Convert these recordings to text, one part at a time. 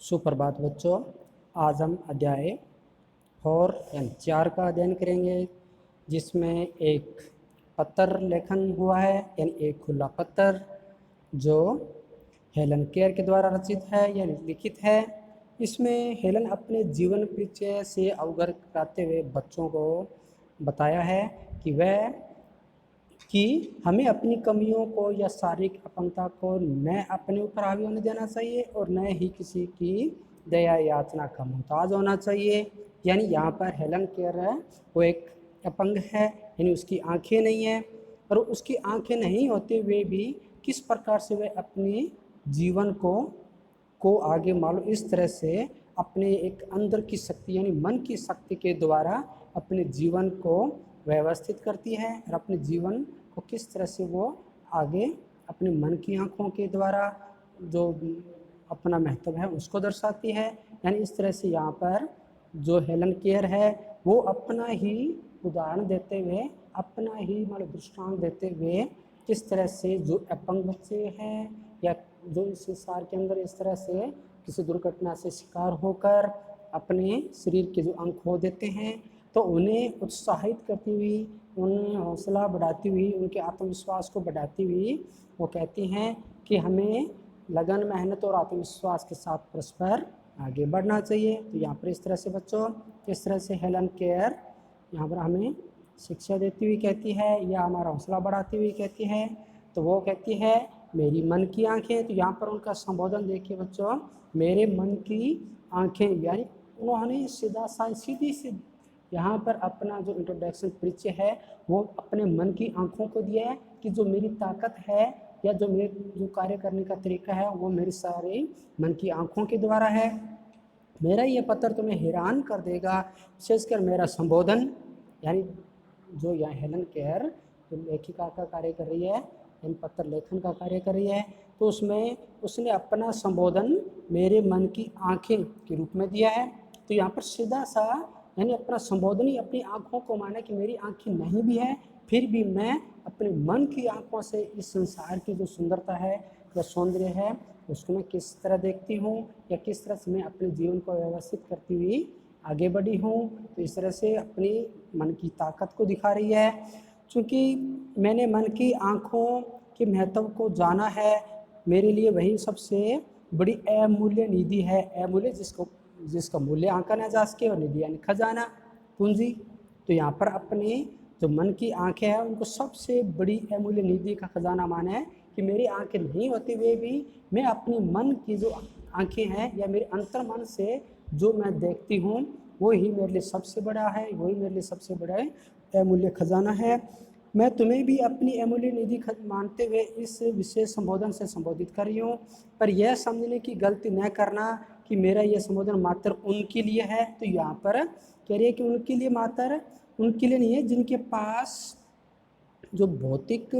सुप्रभात बच्चों, आज हम अध्याय 4 यानी 4 का अध्ययन करेंगे, जिसमें एक पत्र लेखन हुआ है यानी एक खुला पत्र जो हेलन केयर के द्वारा रचित है यानी लिखित है। इसमें हेलन अपने जीवन परिचय से अवगत कराते हुए बच्चों को बताया है कि हमें अपनी कमियों को या शारीरिक अपंगता को न अपने ऊपर हावी होने देना चाहिए और न ही किसी की दया याचना का मोहताज होना चाहिए। यानी यहाँ पर हेलन केयर है, वो एक अपंग है, यानी उसकी आंखें नहीं हैं, और उसकी आंखें नहीं होते हुए भी किस प्रकार से वह अपने जीवन को आगे मानो इस तरह से अपने एक अंदर की शक्ति यानी मन की शक्ति के द्वारा अपने जीवन को व्यवस्थित करती है और अपने जीवन को किस तरह से वो आगे अपने मन की आंखों के द्वारा जो अपना महत्व है उसको दर्शाती है। यानी इस तरह से यहाँ पर जो हेलन केयर है वो अपना ही उदाहरण देते हुए, अपना ही मतलब दृष्टांत देते हुए किस तरह से जो अपंग बच्चे हैं या जो इस संसार के अंदर इस तरह से किसी दुर्घटना से शिकार होकर अपने शरीर के जो अंग खो देते हैं, तो उन्हें उत्साहित करती हुई, उन्हें हौसला बढ़ाती हुई, उनके आत्मविश्वास को बढ़ाती हुई वो कहती हैं कि हमें लगन, मेहनत और आत्मविश्वास के साथ परस्पर आगे बढ़ना चाहिए। तो यहाँ पर इस तरह से बच्चों, इस तरह से हेलन केयर यहाँ पर हमें शिक्षा देती हुई कहती है या हमारा हौसला बढ़ाती हुई कहती है। तो वो कहती है मेरी मन की आंखें। तो यहाँ पर उनका संबोधन देखिए बच्चों, मेरे मन की आंखें, यानी उन्होंने सीधी यहाँ पर अपना जो इंट्रोडक्शन परिचय है वो अपने मन की आंखों को दिया है कि जो मेरी ताकत है या जो मेरे जो कार्य करने का तरीका है वो मेरी सारे मन की आंखों के द्वारा है। मेरा ये पत्र तुम्हें हैरान कर देगा, विशेषकर मेरा संबोधन, यानी जो यहाँ हेलन केयर जो लेखिका का कार्य कर रही है, यानी पत्र लेखन का कार्य कर रही है, तो उसमें उसने अपना संबोधन मेरे मन की आंखें के रूप में दिया है। तो यहाँ पर सीधा सा यानी अपना संबोधन ही अपनी आंखों को माना कि मेरी आंखें नहीं भी है फिर भी मैं अपने मन की आंखों से इस संसार की जो सुंदरता है या सौंदर्य है उसको मैं किस तरह देखती हूँ या किस तरह से मैं अपने जीवन को व्यवस्थित करती हुई आगे बढ़ी हूँ। तो इस तरह से अपनी मन की ताकत को दिखा रही है। चूँकि मैंने मन की आंखों के महत्व को जाना है, मेरे लिए वही सबसे बड़ी अमूल्य निधि है। अमूल्य जिसका मूल्य आंका न जा सके, और निधि यानी खजाना, पूंजी। तो यहाँ पर अपने जो मन की आंखें हैं उनको सबसे बड़ी अमूल्य निधि का खजाना माना है कि मेरी आंखें नहीं होते हुए भी मैं अपनी मन की जो आंखें हैं या मेरे अंतर मन से जो मैं देखती हूँ वो ही मेरे लिए सबसे बड़ा है, वही मेरे लिए सबसे बड़ा अमूल्य खजाना है। मैं तुम्हें भी अपनी अमूल्य निधि मानते हुए इस विशेष संबोधन से संबोधित कर रही हूँ, पर यह समझने की गलती न करना कि मेरा यह संबोधन मात्र उनके लिए है। तो यहाँ पर कह रही है कि उनके लिए मात्र उनके लिए नहीं है जिनके पास जो भौतिक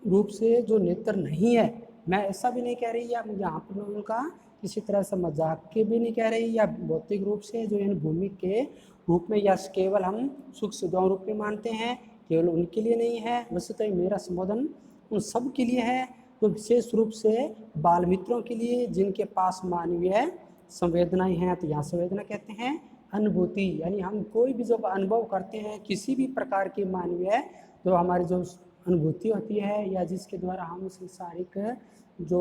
रूप से जो नेत्र नहीं है। मैं ऐसा भी नहीं कह रही या यहाँ पर मैं उनका किसी तरह से मजाक के भी नहीं कह रही या भौतिक रूप से जो इन भूमि के रूप में या केवल हम सुख सुविधाओं रूप में मानते हैं, केवल उनके लिए नहीं है। वैसे तो मेरा संबोधन उन सब के लिए है, तो विशेष रूप से बाल मित्रों के लिए जिनके पास मानवीय संवेदनाएं हैं। तो यहाँ संवेदना कहते हैं अनुभूति, यानी हम कोई भी जब अनुभव करते हैं किसी भी प्रकार की मानवीय जो हमारी जो अनुभूति होती है या जिसके द्वारा हम संसारिक जो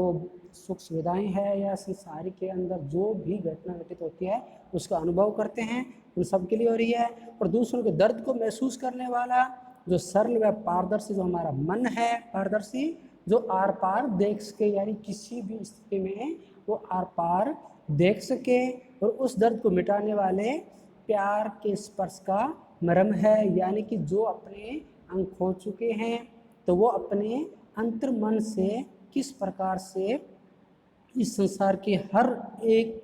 सुख सुविधाएं हैं या संसारिक के अंदर जो भी घटना घटित होती है उसका अनुभव करते हैं, उन सब के लिए हो रही है। और दूसरों के दर्द को महसूस करने वाला जो सरल व पारदर्शी जो हमारा मन है, पारदर्शी जो आर पार देख सके, यानी किसी भी स्थिति में वो आर पार देख सके, और उस दर्द को मिटाने वाले प्यार के स्पर्श का मरम है। यानी कि जो अपने अंग खो चुके हैं तो वो अपने अंतर मन से किस प्रकार से इस संसार के हर एक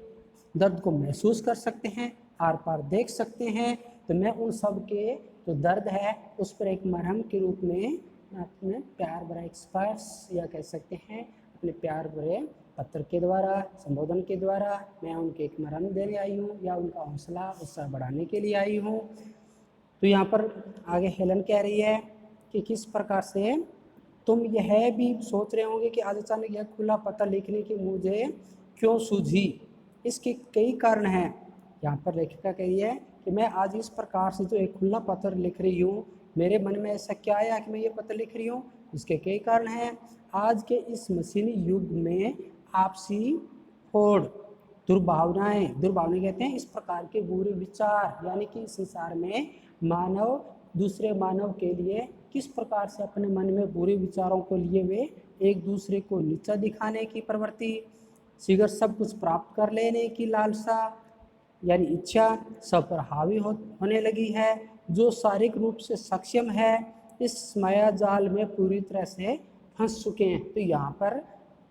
दर्द को महसूस कर सकते हैं, आर पार देख सकते हैं। तो मैं उन सब के जो दर्द है उस पर एक मरहम के रूप में अपने प्यार भरा एक स्पर्श या कह सकते हैं अपने प्यार भरे पत्र के द्वारा, संबोधन के द्वारा मैं उनके एक मरहम देने आई हूँ या उनका हौसला उत्साह बढ़ाने के लिए आई हूँ। तो यहाँ पर आगे हेलन कह रही है कि किस प्रकार से तुम यह भी सोच रहे होंगे कि आज अचानक यह खुला पत्र लिखने की मुझे क्यों सूझी। इसके कई कारण हैं। यहाँ पर लेखिका कह रही है कि मैं आज इस प्रकार से जो एक खुला पत्र लिख रही हूँ, मेरे मन में ऐसा क्या आया कि मैं ये पत्र लिख रही हूँ, इसके कई कारण हैं। आज के इस मशीनी युग में आपसी होड़, दुर्भावनाएं कहते हैं इस प्रकार के बुरे विचार, यानी कि संसार में मानव दूसरे मानव के लिए किस प्रकार से अपने मन में बुरे विचारों को लिए वे एक दूसरे को नीचा दिखाने की प्रवृत्ति, शीघ्र सब कुछ प्राप्त कर लेने की लालसा यानी इच्छा सब पर हावी होने लगी है। जो शारीरिक रूप से सक्षम है इस माया जाल में पूरी तरह से फंस चुके हैं। तो यहाँ पर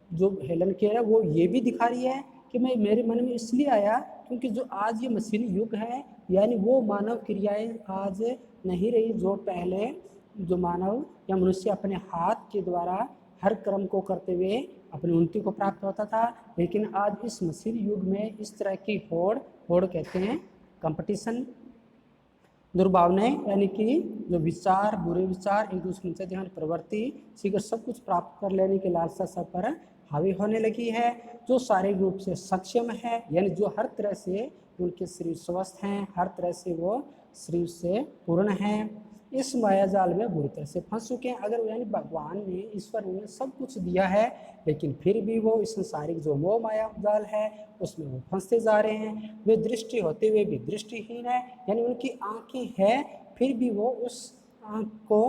जो हेलन केयर है वो ये भी दिखा रही है कि मैं मेरे मन में इसलिए आया क्योंकि जो आज ये मशीनी युग है, यानी वो मानव क्रियाएं आज नहीं रही जो पहले जो मानव या मनुष्य अपने हाथ के द्वारा हर कर्म को करते हुए अपनी उन्नति को प्राप्त होता था। लेकिन आज इस मशीनी युग में इस तरह की होड़ कहते हैं कंपटीशन, दुर्भावनाएं यानी कि जो विचार, बुरे विचार, एक दूसरे से ध्यान प्रवृत्ति, शीघ्र सब कुछ प्राप्त कर लेने की लालसा सब पर हावी होने लगी है। जो शारीरिक रूप से सक्षम है यानी जो हर तरह से उनके शरीर स्वस्थ हैं, हर तरह से वो शरीर से पूर्ण हैं, इस माया जाल में बुरी तरह से फंस चुके हैं। अगर यानी भगवान ने, ईश्वर ने सब कुछ दिया है लेकिन फिर भी वो इस संसारिक जो मोह माया जाल है उसमें वो फंसते जा रहे हैं। वे दृष्टि होते हुए भी दृष्टिहीन है, यानी उनकी आंखें हैं फिर भी वो उस आंख को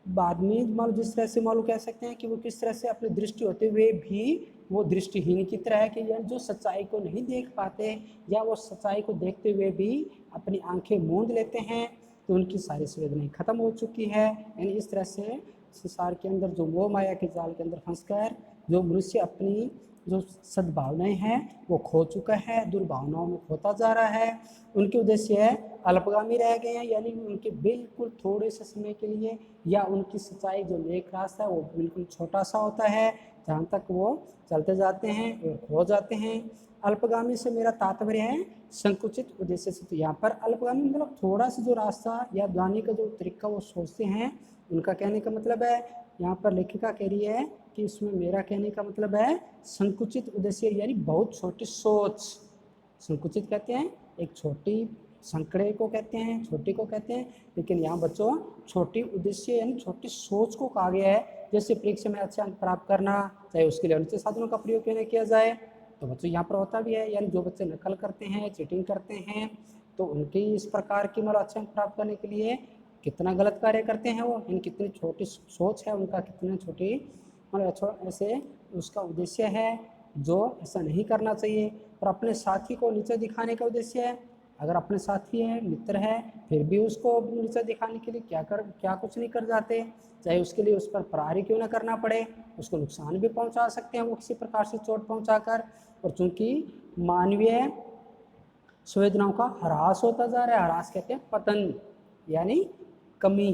बाद में मान लो जिस तरह से मान लो कह सकते हैं कि वो किस तरह से अपनी दृष्टि होते हुए भी वो दृष्टिहीन की तरह है कि यानी जो सच्चाई को नहीं देख पाते या वो सच्चाई को देखते हुए भी अपनी आंखें मूंद लेते हैं, तो उनकी सारी संवेदनाएं खत्म हो चुकी है। यानी इस तरह से संसार के अंदर जो मोह माया के जाल के अंदर फंसकर जो मनुष्य अपनी जो सद्भावनाएं हैं वो खो चुका है, दुर्भावनाओं में खोता जा रहा है। उनके उद्देश्य है अल्पगामी रह गए हैं, यानी उनके बिल्कुल थोड़े से समय के लिए, या उनकी सच्चाई जो नेक रास्ता है वो बिल्कुल छोटा सा होता है जहाँ तक वो चलते जाते हैं और खो जाते हैं। अल्पगामी से मेरा तात्पर्य है संकुचित उद्देश्य से। तो यहाँ पर अल्पगामी मतलब थोड़ा सा जो रास्ता या जाने का जो तरीका वो सोचते हैं, उनका कहने का मतलब है। यहाँ पर लेखिका कह रही है कि इसमें मेरा कहने का मतलब है संकुचित उद्देश्य यानी बहुत छोटी सोच। संकुचित कहते हैं एक छोटी संकड़े को कहते हैं, छोटी को कहते हैं, लेकिन यहाँ बच्चों छोटी उद्देश्य यानी छोटी सोच को कहा गया है। जैसे परीक्षा में अच्छे अंक प्राप्त करना, चाहे उसके लिए अनुचित साधनों का प्रयोग क्यों नहीं किया जाए, तो बच्चों यहाँ पर होता भी है। यानी जो बच्चे नकल करते हैं, चीटिंग करते हैं, तो उनके इस प्रकार की मतलब अच्छे अंक प्राप्त करने के लिए कितना गलत कार्य करते हैं वो, इन कितनी छोटी सोच है उनका, कितनी छोटी मतलब ऐसे उसका उद्देश्य है जो ऐसा नहीं करना चाहिए। और अपने साथी को नीचे दिखाने का उद्देश्य है। अगर अपने साथी है, मित्र है, फिर भी उसको नीचे दिखाने के लिए क्या कुछ नहीं कर जाते, चाहे उसके लिए उस पर प्रहारी क्यों ना करना पड़े, उसको नुकसान भी पहुंचा सकते हैं वो किसी प्रकार से चोट पहुंचाकर। और चूंकि मानवीय संवेदनाओं का ह्रास होता जा रहा है, ह्रास कहते हैं पतन यानी कमी,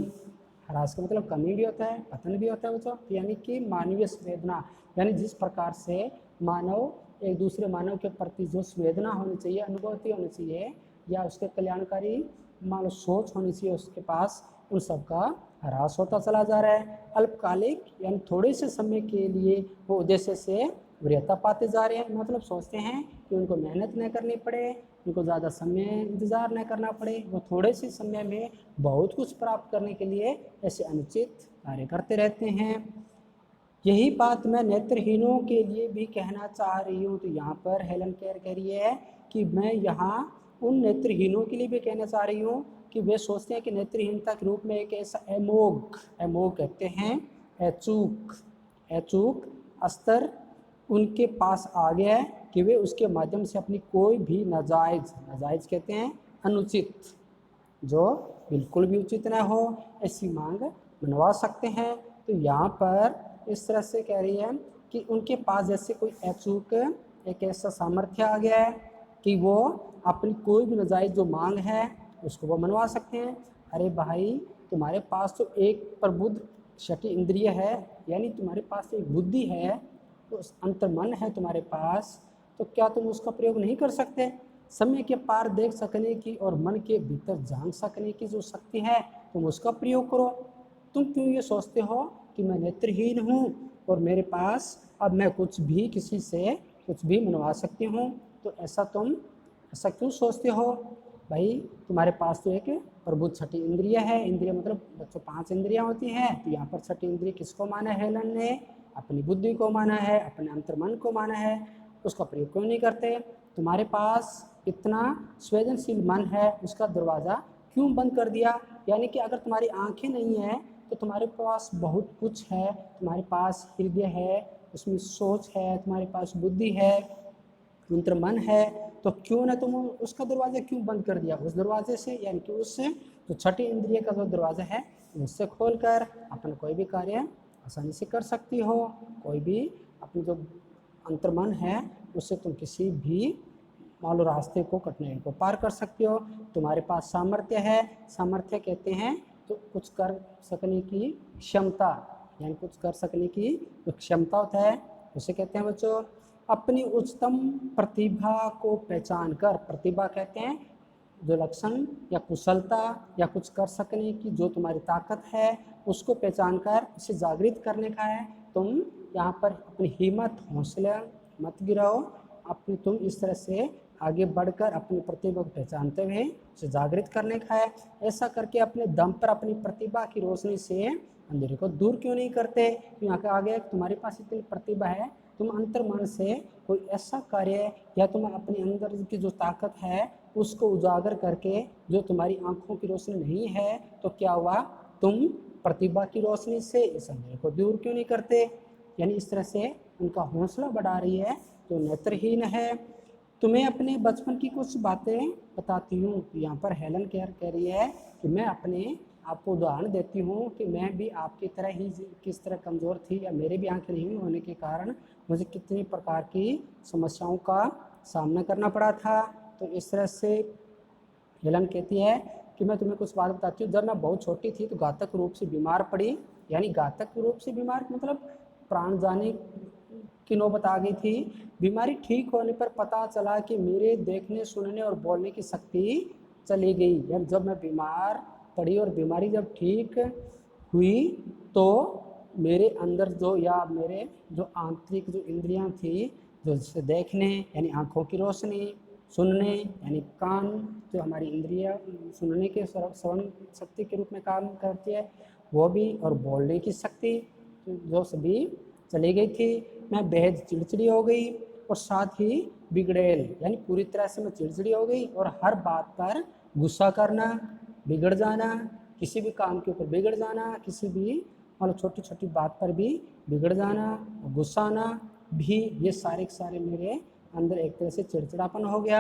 ह्रास का मतलब कमी भी होता है, पतन भी होता है बच्चों। यानी कि मानवीय संवेदना यानी जिस प्रकार से मानव एक दूसरे मानव के प्रति जो संवेदना होनी चाहिए, अनुभूति होनी चाहिए, या उसके कल्याणकारी मान लो सोच होनी चाहिए उसके पास, उन सब का ह्रास होता चला जा रहा है। अल्पकालिक यानी थोड़े से समय के लिए वो उद्देश्य से वरीयता पाते जा रहे हैं, मतलब सोचते हैं कि उनको मेहनत न करनी पड़े, उनको ज़्यादा समय इंतज़ार न करना पड़े, वो थोड़े से समय में बहुत कुछ प्राप्त करने के लिए ऐसे अनुचित कार्य करते रहते हैं। यही बात मैं नेत्रहीनों के लिए भी कहना चाह रही हूँ। तो यहाँ पर हेलन केयर कह रही है कि मैं यहाँ उन नेत्रहीनों के लिए भी कहना चाह रही हूँ कि वे सोचते हैं कि नेत्रहीनता के रूप में एक ऐसा एमोग कहते हैं, अचूक स्तर उनके पास आ गया है कि वे उसके माध्यम से अपनी कोई भी नाजायज कहते हैं अनुचित, जो बिल्कुल भी उचित ना हो, ऐसी मांग मनवा सकते हैं। तो यहाँ पर इस तरह से कह रही है कि उनके पास जैसे कोई अचूक एक ऐसा सामर्थ्य आ गया है कि वो अपनी कोई भी नाजायज जो मांग है उसको वो मनवा सकते हैं। अरे भाई, तुम्हारे पास तो एक प्रबुद्ध छठी इंद्रिय है, यानी तुम्हारे पास एक बुद्धि है, तो अंतर्मन है तुम्हारे पास, तो क्या तुम उसका प्रयोग नहीं कर सकते? समय के पार देख सकने की और मन के भीतर जान सकने की जो शक्ति है तुम उसका प्रयोग करो। तुम क्यों ये सोचते हो कि मैं नेत्रहीन हूँ और मेरे पास अब मैं कुछ भी किसी से कुछ भी मनवा सकती हूँ? तो ऐसा क्यों सोचते हो भाई? तुम्हारे पास तो एक प्रभु छठी इंद्रिय है। इंद्रिय मतलब बच्चों 5 इंद्रियां होती हैं, तो यहाँ पर छठी इंद्रिय किसको माना है हेलन ने? अपनी बुद्धि को माना है, अपने अंतर्मन को माना है। उसका प्रयोग क्यों नहीं करते? तुम्हारे पास इतना संवेदनशील मन है, उसका दरवाज़ा क्यों बंद कर दिया? यानी कि अगर तुम्हारी आंखें नहीं है तो तुम्हारे पास बहुत कुछ है, तुम्हारे पास हृदय है, उसमें सोच है, तुम्हारे पास बुद्धि है, अंतर्मन है, तो क्यों ना तुम उसका दरवाज़ा क्यों बंद कर दिया? उस दरवाजे से यानी कि उससे जो छठी इंद्रिय का जो दरवाज़ा है उससे खोलकर अपना कोई भी कार्य आसानी से कर सकती हो। कोई भी अपनी जो अंतर्मन है उससे तुम किसी भी मान लो रास्ते को, कठिनाई को पार कर सकते हो। तुम्हारे पास सामर्थ्य है, सामर्थ्य कहते हैं तो कुछ कर सकने की क्षमता, यानी कुछ कर सकने की जो क्षमता होता है उसे कहते हैं बच्चों। अपनी उच्चतम प्रतिभा को पहचान कर, प्रतिभा कहते हैं जो लक्षण या कुशलता या कुछ कर सकने की जो तुम्हारी ताकत है उसको पहचान कर उसे जागृत करने का है। तुम यहाँ पर अपनी हिम्मत, हौसला मत गिराओ, अपनी तुम इस तरह से आगे बढ़कर अपनी प्रतिभा को पहचानते हुए उसे जागृत करने का है। ऐसा करके अपने दम पर अपनी प्रतिभा की रोशनी से अंधेरे को दूर क्यों नहीं करते? यहाँ के आगे तुम्हारे पास इतनी प्रतिभा है, तुम अंतर्मन से कोई ऐसा कार्य या तुम अपने अंदर की जो ताकत है उसको उजागर करके, जो तुम्हारी आंखों की रोशनी नहीं है, तो क्या हुआ, तुम प्रतिभा की रोशनी से इस अंधेरे को दूर क्यों नहीं करते? यानी इस तरह से उनका हौसला बढ़ा रही है जो नेत्रहीन है। तुम्हें अपने बचपन की कुछ बातें बताती हूँ। तो यहाँ पर हेलन केयर कह रही है कि मैं अपने आपको उदाहरण देती हूँ कि मैं भी आपकी तरह ही किस तरह कमज़ोर थी, या मेरे भी आंखें नहीं होने के कारण मुझे कितनी प्रकार की समस्याओं का सामना करना पड़ा था। तो इस तरह से हेलन कहती है कि मैं तुम्हें कुछ बात बताती हूँ। जब मैं बहुत छोटी थी तो घातक रूप से बीमार पड़ी, यानी घातक रूप से बीमार मतलब प्राण जाने की नौबत आ गई थी। बीमारी ठीक होने पर पता चला कि मेरे देखने, सुनने और बोलने की शक्ति चली गई। यानी जब मैं बीमार पड़ी और बीमारी जब ठीक हुई तो मेरे अंदर जो, या मेरे जो आंतरिक जो इंद्रियां थी, जो जैसे देखने यानी आँखों की रोशनी, सुनने यानी कान, जो हमारी इंद्रिया सुनने के श्रवण शक्ति के रूप में काम करती है वो भी, और बोलने की शक्ति जो सभी चली गई थी। मैं बेहद चिड़चिड़ी हो गई और साथ ही बिगड़ेल, यानी पूरी तरह से मैं चिड़चिड़ी हो गई और हर बात पर गुस्सा करना, बिगड़ जाना, किसी भी काम के ऊपर बिगड़ जाना, किसी भी मतलब छोटी छोटी बात पर भी बिगड़ जाना, गुस्सा आना भी, ये सारे के सारे मेरे अंदर एक तरह से चिड़चिड़ापन हो गया।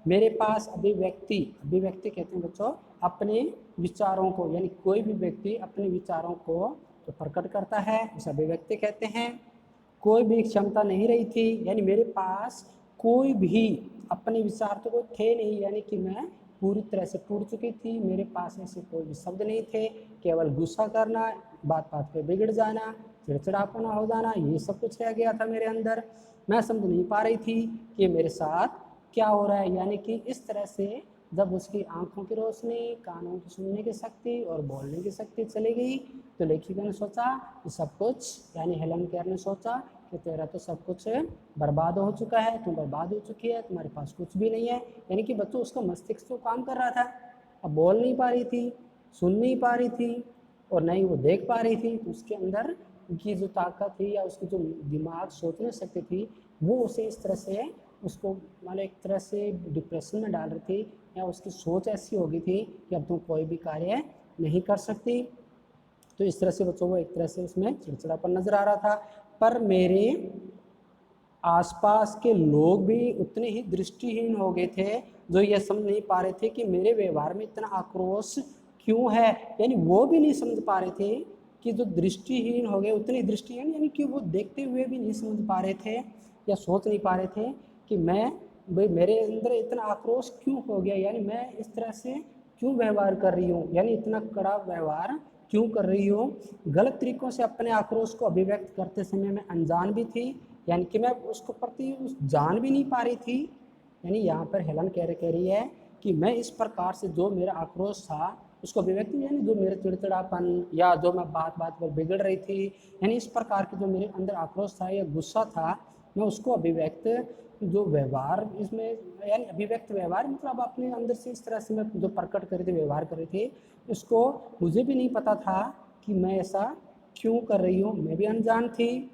मेरे पास अभिव्यक्ति कहते हैं बच्चों अपने विचारों को, यानी कोई भी व्यक्ति अपने विचारों को तो प्रकट करता है उसे अभिव्यक्ति कहते हैं। कोई भी क्षमता नहीं रही थी, यानी मेरे पास कोई भी अपने विचार तो थे नहीं, यानी कि मैं पूरी तरह से टूट चुकी थी। मेरे पास ऐसे कोई भी शब्द नहीं थे, केवल गुस्सा करना, बात बात पे बिगड़ जाना, चिड़चिड़ापना हो जाना, ये सब कुछ रह गया था मेरे अंदर। मैं समझ नहीं पा रही थी कि मेरे साथ क्या हो रहा है। यानी कि इस तरह से जब उसकी आंखों की रोशनी, कानों की सुनने की शक्ति और बोलने की शक्ति चली गई तो लेखिका ने सोचा कि सब कुछ, यानी हेलन केयर ने सोचा कि तेरा तो सब कुछ बर्बाद हो चुका है, तुम बर्बाद हो चुकी है, तुम्हारे पास कुछ भी नहीं है। यानी कि बच्चों उसका मस्तिष्क तो काम कर रहा था, अब बोल नहीं पा रही थी, सुन नहीं पा रही थी और न ही वो देख पा रही थी। उसके अंदर की जो ताकत थी या उसकी जो दिमाग सोचने शक्ति थी वो उसे इस तरह से उसको मतलब एक तरह से डिप्रेशन में डाल रही थी, या उसकी सोच ऐसी हो गई थी कि अब तुम कोई भी कार्य नहीं कर सकती। तो इस तरह से बच्चों को एक तरह से उसमें चिड़चिड़ापन नजर आ रहा था। पर मेरे आसपास के लोग भी उतने ही दृष्टिहीन हो गए थे जो ये समझ नहीं पा रहे थे कि मेरे व्यवहार में इतना आक्रोश क्यों है। यानी वो भी नहीं समझ पा रहे थे कि जो दृष्टिहीन हो गए उतनी दृष्टिहीन, यानी कि वो देखते हुए भी नहीं समझ पा रहे थे या सोच नहीं पा रहे थे कि मैं भाई मेरे अंदर इतना आक्रोश क्यों हो गया, यानी मैं इस तरह से क्यों व्यवहार कर रही हूँ, यानी इतना कड़ा व्यवहार क्यों कर रही हूँ। गलत तरीक़ों से अपने आक्रोश को अभिव्यक्त करते समय मैं अनजान भी थी, यानी कि मैं उसको प्रति जान भी नहीं पा रही थी। यानी यहाँ पर हेलन कह रही है कि मैं इस प्रकार से जो मेरा आक्रोश था उसको अभिव्यक्ति, यानी जो मेरा चिड़चिड़ापन या जो मैं बात बात पर बिगड़ रही थी, यानी इस प्रकार के जो मेरे अंदर आक्रोश था या गुस्सा था मैं उसको अभिव्यक्त जो व्यवहार इसमें, यानी अभिव्यक्त व्यवहार मतलब अपने अंदर से इस तरह से मैं जो प्रकट कर रहे थे, व्यवहार कर रहे थे, उसको मुझे भी नहीं पता था कि मैं ऐसा क्यों कर रही हूँ, मैं भी अनजान थी।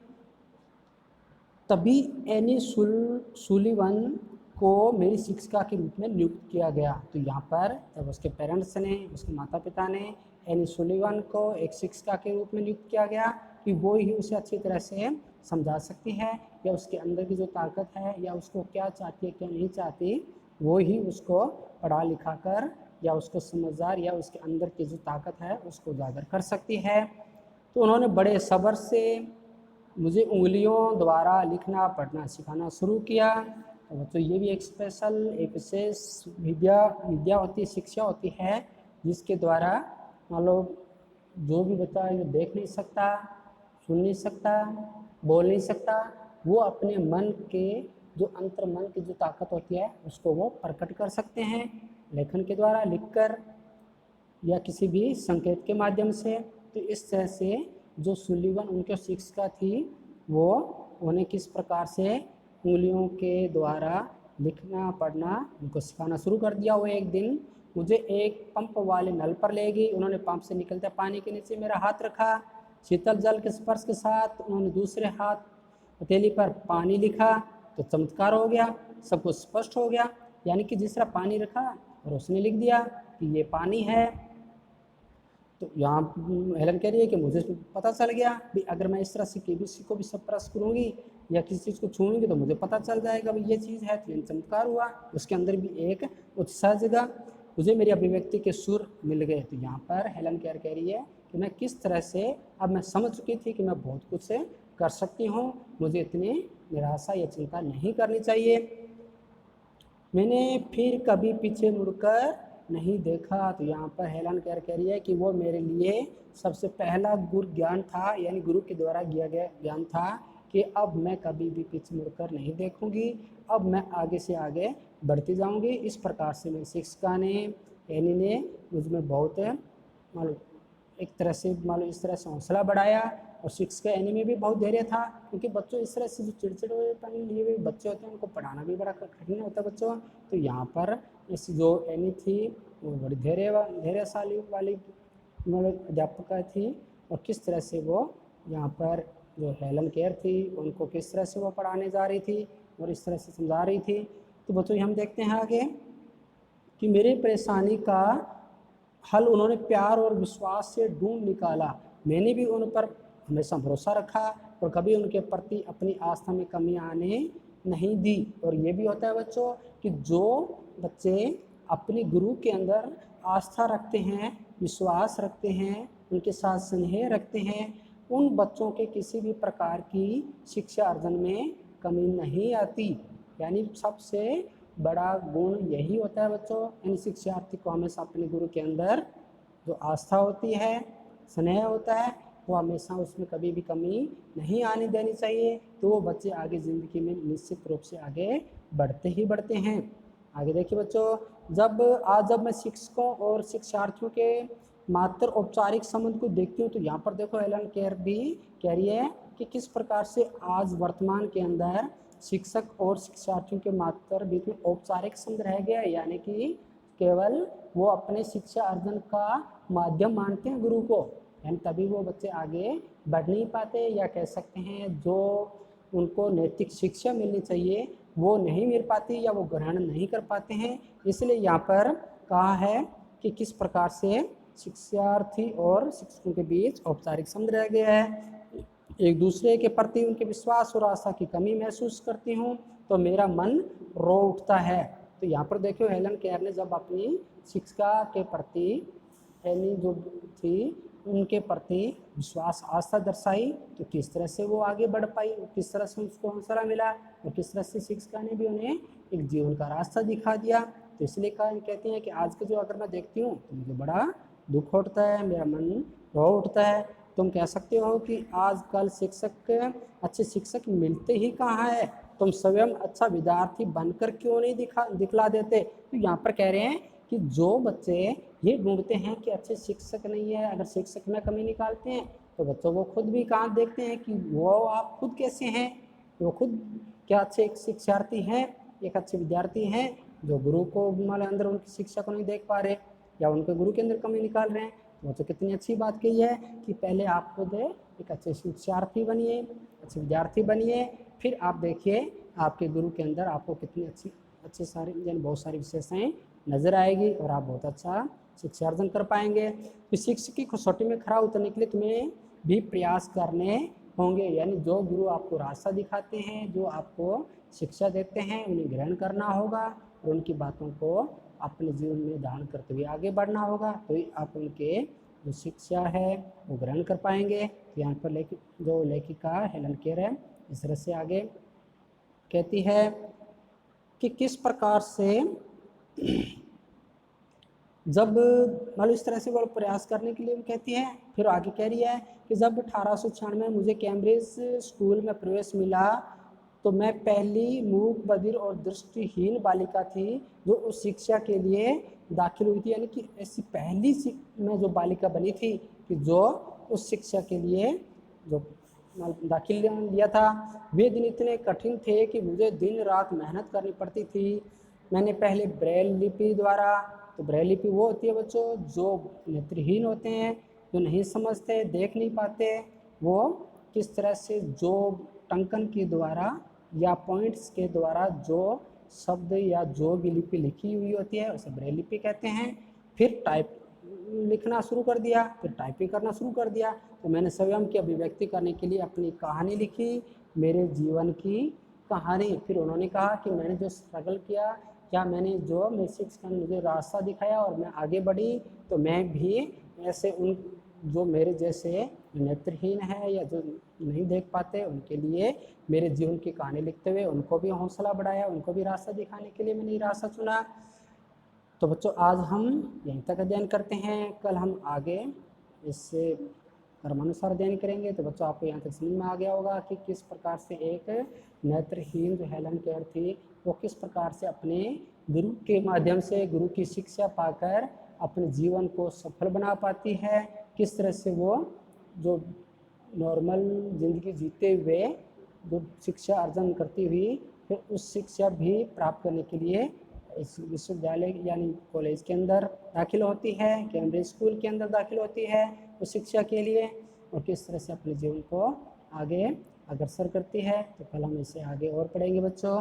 तभी एनी सुलिवन को मेरी शिक्षिका के रूप में नियुक्त किया गया। तो यहाँ पर जब उसके पेरेंट्स ने, उसके माता पिता ने एनी सुलिवन को एक शिक्षिका के रूप में नियुक्त किया गया कि वो ही उसे अच्छी तरह से समझा सकती है, या उसके अंदर की जो ताकत है, या उसको क्या चाहती है क्या नहीं चाहती, वो ही उसको पढ़ा लिखा कर या उसको समझदार या उसके अंदर की जो ताकत है उसको उजागर कर सकती है। तो उन्होंने बड़े सब्र से मुझे उंगलियों द्वारा लिखना पढ़ना सिखाना शुरू किया। तो बच्चों ये भी एक स्पेशल, एक विशेष विद्या होती है, शिक्षा होती है, जिसके द्वारा मान लो जो भी बच्चा जो देख नहीं सकता, सुन नहीं सकता, बोल नहीं सकता, वो अपने मन के जो अंतर मन की जो ताकत होती है उसको वो प्रकट कर सकते हैं लेखन के द्वारा, लिखकर या किसी भी संकेत के माध्यम से। तो इस तरह से जो सुलिवन उनके शिक्षिका थी, वो उन्हें किस प्रकार से उंगलियों के द्वारा लिखना पढ़ना उनको सिखाना शुरू कर दिया। वो एक दिन मुझे एक पंप वाले नल पर ले गई। उन्होंने पंप से निकलते पानी के नीचे मेरा हाथ रखा, शीतल जल के स्पर्श के साथ उन्होंने दूसरे हाथ हथेली पर पानी लिखा, तो चमत्कार हो गया, सब कुछ स्पष्ट हो गया। यानी कि जिस तरह पानी रखा और उसने लिख दिया कि ये पानी है। तो यहाँ हेलन कह रही है कि मुझे पता चल गया भी अगर मैं इस तरह से किसी को भी स्पर्श करूँगी या किसी चीज़ को छूँगी तो मुझे पता चल जाएगा भाई ये चीज़ है। तो चमत्कार हुआ, उसके अंदर भी एक उत्साह जगा, मुझे मेरी अभिव्यक्ति के सुर मिल गए। तो यहाँ पर हेलन केयर कह रही है कि मैं किस तरह से अब मैं समझ चुकी थी कि मैं बहुत कुछ कर सकती हूँ, मुझे इतनी निराशा या चिंता नहीं करनी चाहिए। मैंने फिर कभी पीछे मुड़कर नहीं देखा। तो यहाँ पर हेलन केयर कह रही है कि वो मेरे लिए सबसे पहला गुरु ज्ञान था, यानी गुरु के द्वारा दिया गया ज्ञान था कि अब मैं कभी भी पीछे मुड़कर नहीं देखूंगी, अब मैं आगे से आगे बढ़ती जाऊंगी। इस प्रकार से मेरी शिक्षिका ने, एनी ने मुझ में बहुत मालूम एक तरह से मालूम इस तरह से हौसला बढ़ाया। और शिक्षिका एनी में भी बहुत धैर्य था, क्योंकि बच्चों इस तरह से जो चिड़चिड़ेपन लिए हुए बच्चे होते हैं उनको पढ़ाना भी बड़ा कठिन होता है बच्चों। तो यहाँ पर इस जो एनी थी वो बड़ी धैर्यशाली वाली मतलब अध्यापका थी, और किस तरह से वो यहाँ पर जो हेलन केयर थी उनको किस तरह से वो पढ़ाने जा रही थी और इस तरह से समझा रही थी। तो बच्चों हम देखते हैं आगे कि मेरी परेशानी का हल उन्होंने प्यार और विश्वास से ढूंढ निकाला। मैंने भी उन पर हमेशा भरोसा रखा और कभी उनके प्रति अपनी आस्था में कमी आने नहीं दी। और ये भी होता है बच्चों कि जो बच्चे अपने गुरु के अंदर आस्था रखते हैं, विश्वास रखते हैं, उनके साथ स्नेह रखते हैं, उन बच्चों के किसी भी प्रकार की शिक्षा अर्जन में कमी नहीं आती। यानी सबसे बड़ा गुण यही होता है बच्चों, इन शिक्षार्थी को हमेशा अपने गुरु के अंदर जो आस्था होती है, स्नेह होता है, वो हमेशा उसमें कभी भी कमी नहीं आने देनी चाहिए। तो वो बच्चे आगे ज़िंदगी में निश्चित रूप से आगे बढ़ते ही बढ़ते हैं। आगे देखिए बच्चों, जब मैं शिक्षकों और शिक्षार्थियों के मात्र औपचारिक संबंध को देखती हूँ, तो यहाँ पर देखो हेलन केयर भी कह रही है कि किस प्रकार से आज वर्तमान के अंदर शिक्षक और शिक्षार्थियों के मात्र बीच में औपचारिक संबंध रह गया है, यानी कि केवल वो अपने शिक्षा अर्जन का माध्यम मानते हैं गुरु को, यानी तभी वो बच्चे आगे बढ़ नहीं पाते, या कह सकते हैं जो उनको नैतिक शिक्षा मिलनी चाहिए वो नहीं मिल पाती या वो ग्रहण नहीं कर पाते हैं। इसलिए यहाँ पर कहा है कि किस प्रकार से शिक्षार्थी और शिक्षकों के बीच औपचारिक संबंध रह गया है। एक दूसरे के प्रति उनके विश्वास और आस्था की कमी महसूस करती हूँ तो मेरा मन रो उठता है। तो यहाँ पर देखो हेलन केयर ने जब अपनी शिक्षिका के प्रति एनी जो थी उनके प्रति विश्वास आस्था दर्शाई, तो किस तरह से वो आगे बढ़ पाई, किस तरह से उसको हौसला मिला, और किस तरह से शिक्षिका ने भी उन्हें एक जीवन का रास्ता दिखा दिया। तो इसलिए कहती हैं कि आज के जो अगर मैं देखती हूँ तो मुझे बड़ा दुख होता है, मेरा मन रो उठता है। तुम कह सकते हो कि आजकल अच्छे शिक्षक मिलते ही कहाँ है, तुम स्वयं अच्छा विद्यार्थी बनकर क्यों नहीं दिखला देते। तो यहाँ पर कह रहे हैं कि जो बच्चे ये ढूंढते हैं कि अच्छे शिक्षक नहीं है, अगर शिक्षक में कमी निकालते हैं तो बच्चों वो खुद भी कहाँ देखते हैं कि वो आप खुद कैसे हैं, वो खुद क्या अच्छे एक शिक्षार्थी हैं, एक अच्छे विद्यार्थी हैं जो गुरु को मान अंदर उनकी शिक्षा को नहीं देख पा रहे या उनके गुरु के अंदर कमी निकाल रहे हैं। वो तो कितनी अच्छी बात कही है कि पहले आप खुद एक अच्छे शिक्षार्थी बनिए, अच्छे विद्यार्थी बनिए, फिर आप देखिए आपके गुरु के अंदर आपको कितनी अच्छी सारी यानी बहुत सारी विशेषताएं नजर आएगी और आप बहुत अच्छा शिक्षा अर्जन कर पाएंगे। तो शिक्षा की कसौटी में खरा उतरने के लिए तुम्हें भी प्रयास करने होंगे, यानी जो गुरु आपको रास्ता दिखाते हैं, जो आपको शिक्षा देते हैं, उन्हें ग्रहण करना होगा और उनकी बातों को अपने जीवन में धारण करते हुए आगे बढ़ना होगा, तो आप उनके जो शिक्षा है वो ग्रहण कर पाएंगे। तो यहाँ पर जो लेखिका हेलन केयर है इस तरह से आगे कहती है कि किस प्रकार से जब मतलब इस तरह से वो प्रयास करने के लिए कहती है। फिर आगे कह रही है कि जब 1896 में मुझे कैम्ब्रिज स्कूल में प्रवेश मिला तो मैं पहली मूक बधिर और दृष्टिहीन बालिका थी जो उस शिक्षा के लिए दाखिल हुई थी, यानी कि ऐसी पहली मैं जो बालिका बनी थी कि जो उस शिक्षा के लिए जो दाखिल लिया था। वे दिन इतने कठिन थे कि मुझे दिन रात मेहनत करनी पड़ती थी। मैंने पहले ब्रेल लिपि द्वारा, तो ब्रेल लिपि वो होती है बच्चों जो नेत्रहीन होते हैं, जो नहीं समझते, देख नहीं पाते, वो किस तरह से जो टंकन के द्वारा या पॉइंट्स के द्वारा जो शब्द या जो भी लिपि लिखी हुई होती है उसे ब्रेल लिपि कहते हैं। फिर टाइप लिखना शुरू कर दिया, फिर टाइपिंग करना शुरू कर दिया। तो मैंने स्वयं की अभिव्यक्ति करने के लिए अपनी कहानी लिखी, मेरे जीवन की कहानी। फिर उन्होंने कहा कि मैंने जो स्ट्रगल किया या मैंने जो मेरे शिक्षक ने मुझे रास्ता दिखाया और मैं आगे बढ़ी, तो मैं भी ऐसे उन जो मेरे जैसे नेत्रहीन है या जो नहीं देख पाते उनके लिए मेरे जीवन की कहानी लिखते हुए उनको भी हौसला बढ़ाया, उनको भी रास्ता दिखाने के लिए मैंने ये रास्ता चुना। तो बच्चों आज हम यहीं तक अध्ययन करते हैं, कल हम आगे इससे क्रमानुसार अध्ययन करेंगे। तो बच्चों आपको यहाँ तक समझ में आ गया होगा कि किस प्रकार से एक नेत्रहीन जो हेलन केयर थी वो किस प्रकार से अपने गुरु के माध्यम से गुरु की शिक्षा पाकर अपने जीवन को सफल बना पाती है, किस तरह से वो जो नॉर्मल ज़िंदगी जीते हुए जो शिक्षा अर्जन करती हुई फिर उस शिक्षा भी प्राप्त करने के लिए इस विश्वविद्यालय यानी कॉलेज के अंदर दाखिल होती है, कैम्ब्रिज स्कूल के अंदर दाखिल होती है उस शिक्षा के लिए, और किस तरह से अपने जीवन को आगे अग्रसर करती है। तो कल हम इसे आगे और पढ़ेंगे बच्चों,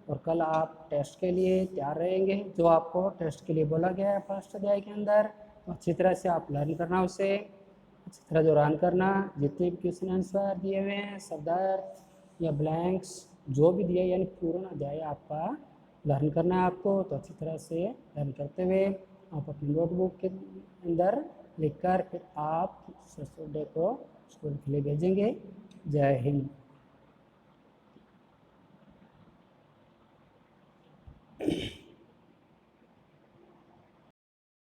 और कल आप टेस्ट के लिए तैयार रहेंगे। जो आपको टेस्ट के लिए बोला गया है फर्स्ट अध्याय के अंदर, तो अच्छी तरह से आप लर्न करना, उसे अच्छी तरह जो रन करना, जितने भी क्वेश्चन आंसर दिए हुए हैं शब्दार्थ या ब्लैंक्स जो भी दिया यानी पूर्ण अध्याय आपका लर्न करना है आपको। तो अच्छी तरह से लर्न करते हुए आप अपनी नोटबुक के अंदर लिखकर फिर आप सरसों डे को स्कूल के लिए भेजेंगे। जय हिंद।